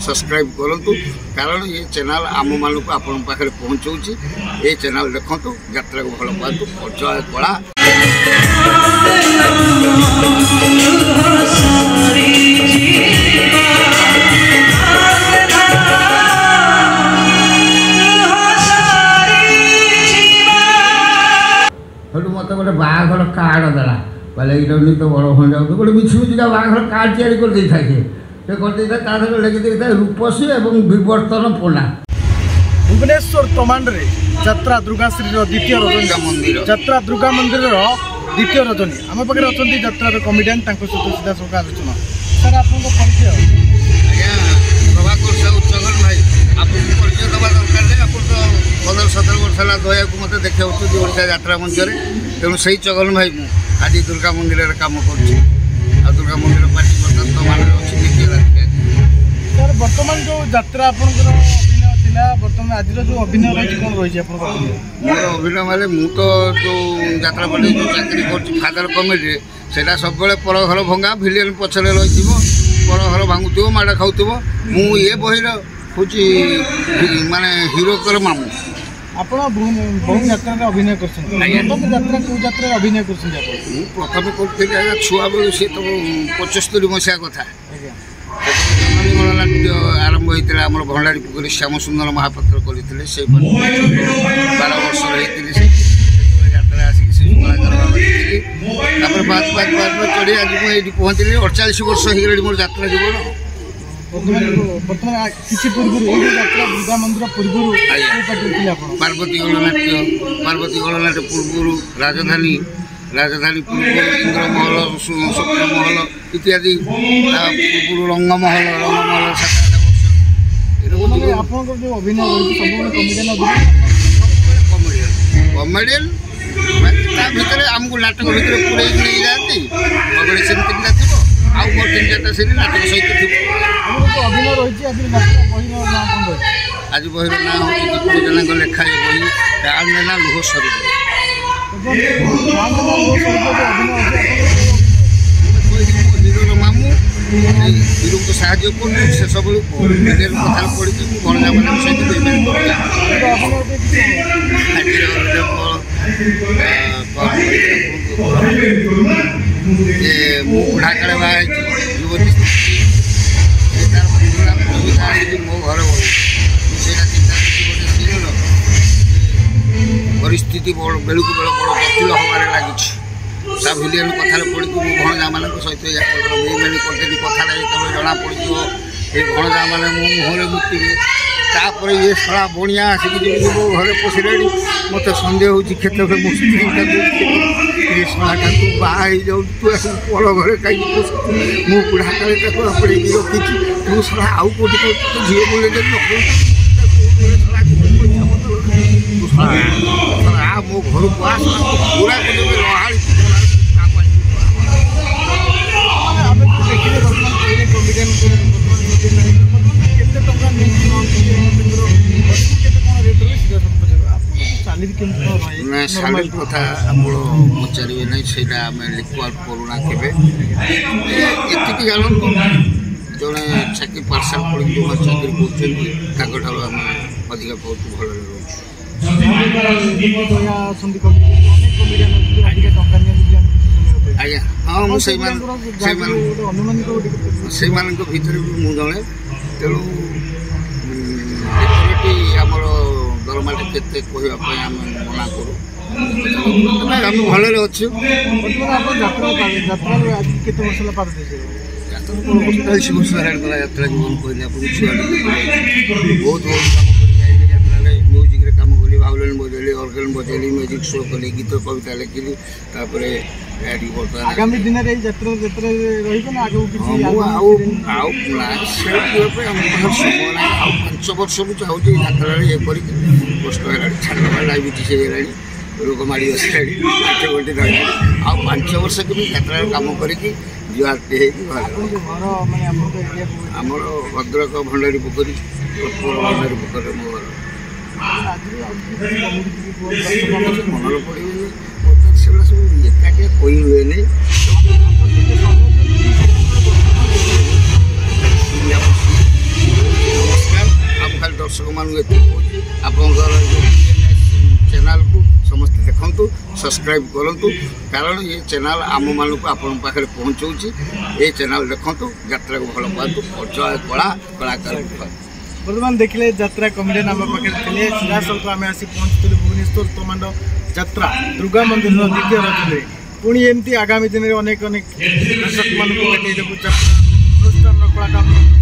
subscribe करूँ कारण ये चैनल आम मान को आपण पाखे पहुँचाऊँगी ये चैनल देखूँ यात्रा को भल पातु परिचय कला मत गोटे बाघर कार्ड देला कहले ये तो बड़ भण जाऊ गोटे मिछी मिछिका बाघर कार्ड तैयारी कर दे था से कर दे लिखि दे रूपसी एवं विवर्तन पोना भुवनेश्वर तमांडे यात्रा दुर्गाश्री द्वितीय रजनी मंदिर यात्रा दुर्गा मंदिर द्वितीय रजनी आम पाखे अच्छा यात्रा कमिडियन सहित सीधा सब आलोचना सर आप परिचय प्रभाकर साहू चगन भाई आपको परिचय दवा दरकार नहीं आप तो 15-17 वर्ष है दया को मत देखा ओडिशा यात्रा मंच तेणु से चगन भाई आज दुर्गा मंदिर कम कर दुर्गा मंदिर पार्टी बर्तमान तमांडे अच्छी द्वितीय सर बर्तमान जो यात्रा आपंकर बर्तमान आज जो अभिनय रही कौन रही मोर अभिनय माने मु तो जो यात्रा पार्टी जो चाकरी कर फादर कमेटी से सब पर घर भंगा भिलियन पछरे रही पर घर भांगुव माड़ खाऊ मु ये बहिर हूँ माने हिरो कर मामू आप बहुत यात्रा अभिनय कर यात्रा कौ यात्रा अभिनय कर प्रथम कर छुआ बेलू सी तो 75 मसीहा कथा गणनाट्य आरंभ होता आम भंडारी पुखरी श्याम सुंदर महापात्र करते से 12 वर्ष रही यात्रा आसिक कलाकार बाद चढ़ी आज मुझे पहुँचली 48 वर्ष हो मोर यात्रा जीवन बर्तमान किसी पूर्व यात्रा दुर्गा मंदिर पूर्व पार्वती गणनाट्य पूर्व राजधानी पूर्व इंद्र महल स्वप्न महल इत्यादि पूर्व रंगमहल 7-8 वर्ष आप जो अभिनय कमेडियन भितर आमको नाटक भितर पूरे नहीं जाती बगड़े सीन 3टा थी आउ मोर 3-4टा सीन नाटक सहित थी अभिनय रही आज बहिर ना हूँ जन लेखा बही गाँव ना लुह सर हिरो मामू हिरो को साहय कर से सब कथा पड़ी गणना मान सहित बुढ़ा काले बाहर युवती मो घर परिस्थिति बेलू को बेल बड़ जटिल हमारे लगी भिलियन कथा पड़ी मो भणजा मान सहित मुझे करते कथा जो जना पड़ ये भणजा मैंने मो मुहर मुक्ति तापर ये सारा बणिया आसिक मो घर पशिले मत सन्देह हो क्षेत्र में मो स्त्री साला बाहर जाऊ तू आस पर घर कहीं मो बुढ़ा काले पड़े रखी तू साला आउ कौटी झील बोले मो घर को आस पूरा लहाड़ी साली कथा पचारे ना से लिखवार करूना के जानतु जड़े चाकरी पार्सल पड़ी चाकरी कर अधिक बहुत भल आज्ञा हाँ मुझे भितर भी मुझे जड़े तेणु आमर दरमाटा के कहवाई आम मना करूँ आम भल अच्छे 40 वर्ष है यात्रा जीवन कहले छुआ बहुत म्यूजिक कम कली भावलिन बजेली ऑर्गन बजेली म्यूजिक शो कली गीत कविता लिखिली आगामी दिन समय 5 वर्ष चाहूँ यात्रा ये कष्ट है डायबिटीज है रोग माड़ी बसला 5 वर्ष के यात्रा कम करके जुआरटे आमर भद्रक भंडारी पोखरी भंडारी पोखर मो घर मन पड़े से सब एकाटिया कही हुए नहीं एति आपनकर चैनल को समस्त देखंतु सब्सक्राइब करंतु कारण ये चैनल आम मानक आपन पाखे पहुँचाऊँच ये चैनल देखंतु यात्रा को भल पातु परिचय कला कलाकार बर्तमान देखिले यात्रा कमेडियन आम पाखे थे सीधा सल्क आम आसी पहुँचुलु भुवनेश्वर तमांड यात्रा दुर्गा मंदिर द्वितीय रजनी पुणी एमती आगामी दिन में अनेक दर्शक मान अनुष्ठान कलाकार